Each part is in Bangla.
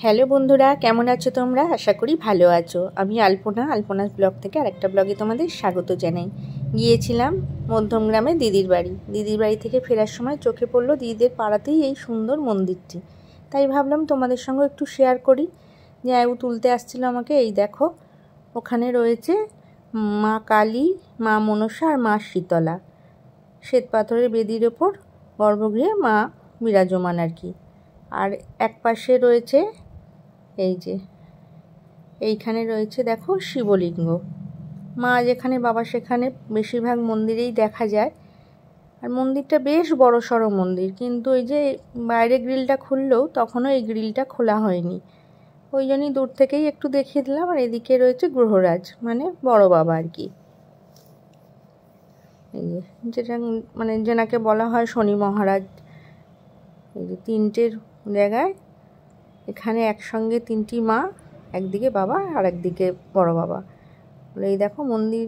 হ্যালো বন্ধুরা, কেমন আছো তোমরা? আশা করি ভালো আছো। আমি আলপনাস ব্লগ থেকে আরেকটা ব্লগে তোমাদের স্বাগত জানাই। গিয়েছিলাম মধ্যমগ্রামে দিদির বাড়ি থেকে ফেরার সময় চোখে পড়লো দিদিদের পাড়াতেই এই সুন্দর মন্দিরটি। তাই ভাবলাম তোমাদের সঙ্গে একটু শেয়ার করি। জায়ু তুলতে আসছিল আমাকে। এই দেখো, ওখানে রয়েছে মা কালী, মা মনসা আর মা শীতলা। শ্বেত পাথরের বেদির ওপর গর্ভগৃহে মা বিরাজমান আর কি। আর এক পাশে রয়েছে এই যে, এইখানে রয়েছে দেখো শিবলিঙ্গ। মা যেখানে বাবা সেখানে, বেশিরভাগ মন্দিরেই দেখা যায়। আর মন্দিরটা বেশ বড় সড়ো মন্দির, কিন্তু ওই যে বাইরে গ্রিলটা খুললেও তখনও এই গ্রিলটা খোলা হয়নি, ওই জন্যই দূর থেকেই একটু দেখিয়ে দিলাম। আর এদিকে রয়েছে গ্রহরাজ, মানে বড় বাবা আর কি। এই যে যেটা মানে যেনাকে বলা হয় শনি মহারাজ। এই যে তিনটের জায়গায় এখানে একসঙ্গে তিনটি মা, একদিকে বাবা আর একদিকে বড় বাবা। এই দেখো মন্দির,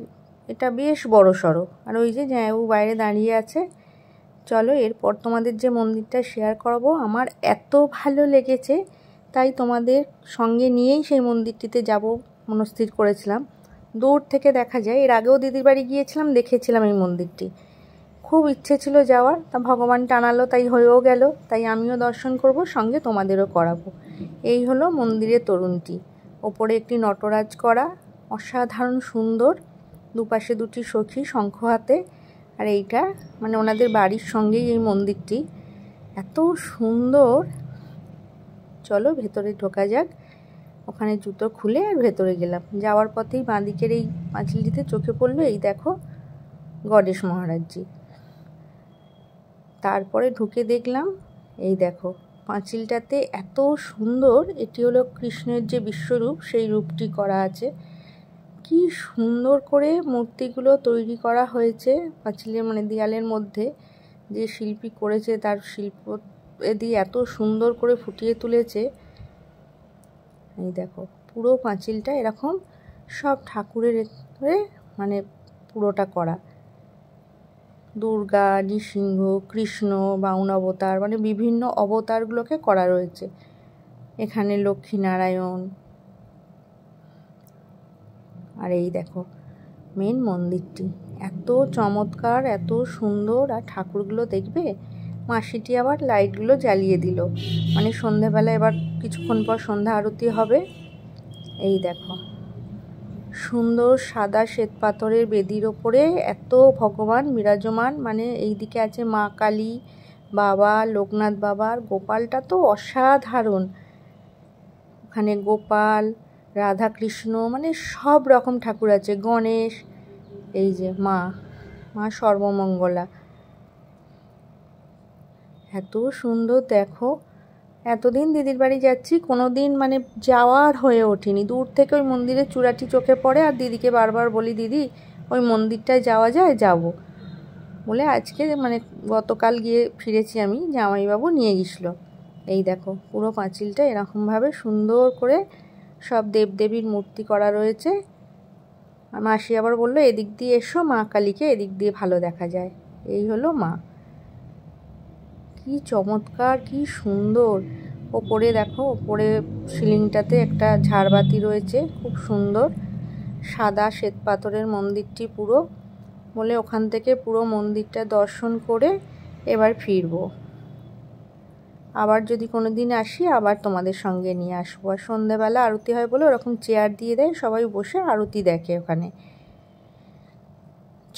এটা বেশ বড় সড়ো। আর ওই যে জায়ু বাইরে দাঁড়িয়ে আছে। চলো এরপর তোমাদের যে মন্দিরটা শেয়ার করবো, আমার এত ভালো লেগেছে তাই তোমাদের সঙ্গে নিয়েই সেই মন্দিরটিতে যাব মনস্থির করেছিলাম। দূর থেকে দেখা যায়, এর আগেও দিদির বাড়ি গিয়েছিলাম, দেখেছিলাম এই মন্দিরটি। খুব ইচ্ছে ছিল যাওয়ার, তা ভগবান টানালো, তাই হয়েও গেল। তাই আমিও দর্শন করব, সঙ্গে তোমাদেরও করাবো। এই হলো মন্দিরের তরুণটি। ওপরে একটি নটরাজ করা, অসাধারণ সুন্দর, দুপাশে দুটি সখী শঙ্খ হাতে। আর এইটা মানে ওনাদের বাড়ির সঙ্গেই এই মন্দিরটি, এত সুন্দর। চলো ভেতরে ঢোকা যাক। ওখানে জুতো খুলে আর ভেতরে গেলাম। যাওয়ার পথেই বাঁদিকের এই পাঁচিলটিতে চোখে পড়লো এই দেখো গণেশ মহারাজজি। তারপরে ঢুকে দেখলাম এই দেখো পাঁচিলটাতে এত সুন্দর, এটি হলো কৃষ্ণের যে বিশ্বরূপ, সেই রূপটি করা আছে। কি সুন্দর করে মূর্তিগুলো তৈরি করা হয়েছে পাঁচিলের মানে দেয়ালের মধ্যে। যে শিল্পী করেছে তার শিল্প দিয়ে এত সুন্দর করে ফুটিয়ে তুলেছে। এই দেখো পুরো পাঁচিলটা এরকম সব ঠাকুরের মানে পুরোটা করা। দুর্গা, নৃসিংহ, কৃষ্ণ, বামন অবতার, মানে বিভিন্ন অবতারগুলোকে করা রয়েছে। এখানে লক্ষ্মীনারায়ণ। আর এই দেখো মেন মন্দিরটি এত চমৎকার, এত সুন্দর। আর ঠাকুরগুলো দেখবে, মাসিটি আবার লাইটগুলো জ্বালিয়ে দিল, মানে সন্ধেবেলা এবার কিছুক্ষণ পর সন্ধ্যা আরতি হবে। এই দেখো সুন্দর সাদা শ্বেত পাথরের বেদির ওপরে এত ভগবান বিরাজমান। মানে এই দিকে আছে মা কালী, বাবা লোকনাথ বাবা, আর গোপালটা তো অসাধারণ। ওখানে গোপাল, রাধা কৃষ্ণ, মানে সব রকম ঠাকুর আছে, গণেশ। এই যে মা সর্বমঙ্গলা, এত সুন্দর। দেখো এতদিন দিদির বাড়ি যাচ্ছি, কোনো দিন মানে যাওয়ার হয়ে ওঠেনি। দূর থেকে ওই মন্দিরের চূড়াটি চোখে পড়ে, আর দিদিকে বারবার বলি দিদি ওই মন্দিরটায় যাওয়া যায়, যাব বলে আজকে মানে গতকাল গিয়ে ফিরেছি আমি, জামাইবাবু নিয়ে গেছিলো। এই দেখো পুরো পাঁচিলটা এরকমভাবে সুন্দর করে সব দেবদেবীর মূর্তি করা রয়েছে। আর মাসি আবার বললো এদিক দিয়ে এসো, মা কালীকে এদিক দিয়ে ভালো দেখা যায়। এই হলো মা, কি চমৎকার, কি সুন্দর। ওপরে দেখো, ওপরে সিলিংটাতে একটা ঝাড়বাতি রয়েছে, খুব সুন্দর সাদা শ্বেত পাথরের মন্দিরটি পুরো। বলে ওখান থেকে পুরো মন্দিরটা দর্শন করে এবার ফিরবো। আবার যদি কোনো দিন আসি আবার তোমাদের সঙ্গে নিয়ে আসবো। আর সন্ধ্যেবেলা আরতি হয় বলে ওরকম চেয়ার দিয়ে দেয়, সবাই বসে আরতি দেখে ওখানে।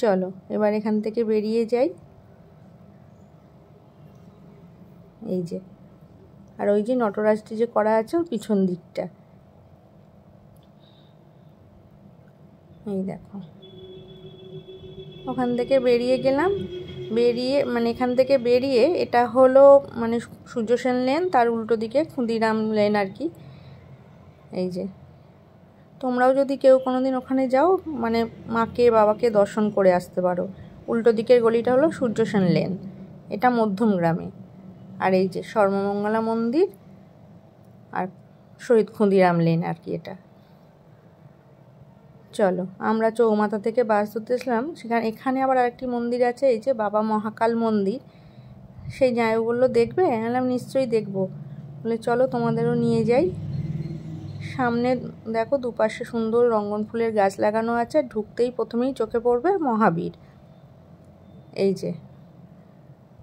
চলো এবার এখান থেকে বেরিয়ে যাই। এই যে, আর ওই যে নটরাজটি যে করা আছে ওর পিছন দিকটা, এই দেখো। ওখান থেকে বেরিয়ে গেলাম। মানে এখান থেকে বেরিয়ে এটা হলো মানে সূর্যসেন লেন, তার উল্টো দিকে ক্ষুদিরাম লেন আর কি। এই যে তোমরাও যদি কেউ কোনো দিন ওখানে যাও, মানে মাকে বাবাকে দর্শন করে আসতে পারো। উল্টো দিকের গলিটা হলো সূর্যসেন লেন, এটা মধ্যমগ্রামে। আর এই যে সর্বমঙ্গলা মন্দির আর শহীদ ক্ষুদিরাম লেন আর কি এটা। চলো আমরা চৌমাথা থেকে বাস ধরতেছিলাম, এখানে আবার আরেকটি মন্দির আছে, এই যে বাবা মহাকাল মন্দির। সেই জায়গা বললো দেখবে, বললাম নিশ্চয়ই দেখবো। বলে চলো তোমাদেরও নিয়ে যাই। সামনে দেখো দুপাশে সুন্দর রঙ্গন ফুলের গাছ লাগানো আছে। ঢুকতেই প্রথমেই চোখে পড়বে মহাবীর। এই যে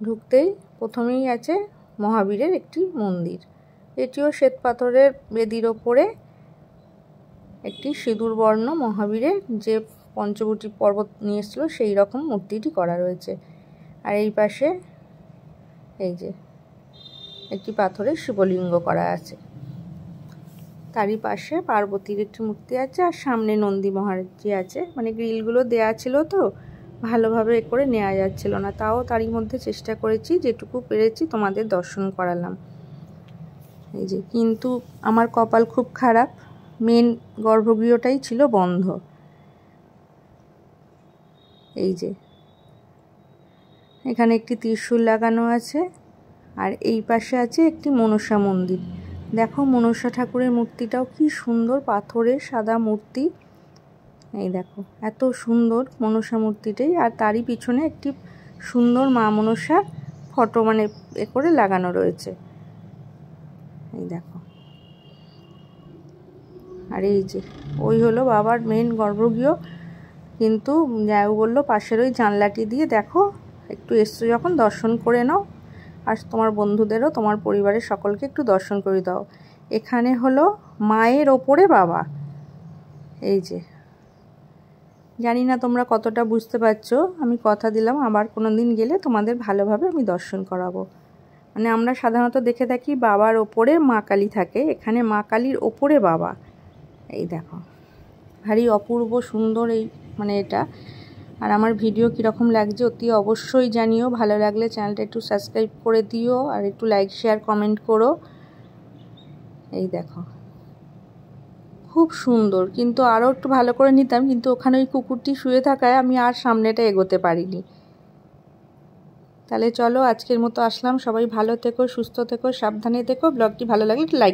ঢুকতেই প্রথমেই আছে মহাবীরের একটি মন্দির। এটিও শ্বেত পাথরের বেদির ওপরে একটি সিঁদুর বর্ণ মহাবীরের যে পঞ্চবটী পর্বত নিয়ে এসেছিল সেই রকম মূর্তিটি করা রয়েছে। আর এই পাশে এই যে একটি পাথরের শিবলিঙ্গ করা আছে। তারই পাশে পার্বতীর একটি মূর্তি আছে, আর সামনে নন্দী মহারাজজি আছে। মানে গ্রিলগুলো দেয়া ছিল তো ভালোভাবে এ করে নেওয়া যাচ্ছিল না, তাও তারই মধ্যে চেষ্টা করেছি, যেটুকু পেরেছি তোমাদের দর্শন করালাম। এই যে কিন্তু আমার কপাল খুব খারাপ, মেন গর্ভগৃহটাই ছিল বন্ধ। এই যে এখানে একটি ত্রিশূল লাগানো আছে, আর এই পাশে আছে একটি মনসা মন্দির। দেখো মনসা ঠাকুরের মূর্তিটাও কি সুন্দর, পাথরের সাদা মূর্তি। এই দেখো এত সুন্দর মনসা মূর্তিটাই, আর তারই পিছনে একটি সুন্দর মা মনসার ফটো মানে এ করে লাগানো রয়েছে। এই দেখো, আর এই যে ওই হলো বাবার মেন গর্ভগৃহ। কিন্তু যাও বললো পাশের ওই জানলাটি দিয়ে দেখো একটু এসছো যখন দর্শন করে নাও, আর তোমার বন্ধুদেরও তোমার পরিবারের সকলকে একটু দর্শন করে দাও। এখানে হলো মায়ের ওপরে বাবা। এই যে জানি না তোমরা কতটা বুঝতে পারছো, আমি কথা দিলাম আবার কোনো দিন গেলে তোমাদের ভালোভাবে আমি দর্শন করাবো। মানে আমরা সাধারণত দেখে থাকি বাবার ওপরে মা কালী থাকে, এখানে মা কালীর ওপরে বাবা। এই দেখো ভারী অপূর্ব সুন্দর এই মানে এটা। আর আমার ভিডিও কীরকম লাগছে অতি অবশ্যই জানিও। ভালো লাগলে চ্যানেলটা একটু সাবস্ক্রাইব করে দিও, আর একটু লাইক শেয়ার কমেন্ট করো। এই দেখো খুব সুন্দর, কিন্তু আরও একটু ভালো করে নিতাম, কিন্তু ওখানে ওই কুকুরটি শুয়ে থাকায় আমি আর সামনেটা এগোতে পারিনি। তাহলে চলো আজকের মতো আসলাম, সবাই ভালো থেকো, সুস্থ থেকো, সাবধানে থেকো। ব্লগটি ভালো লাগলে একটু লাইক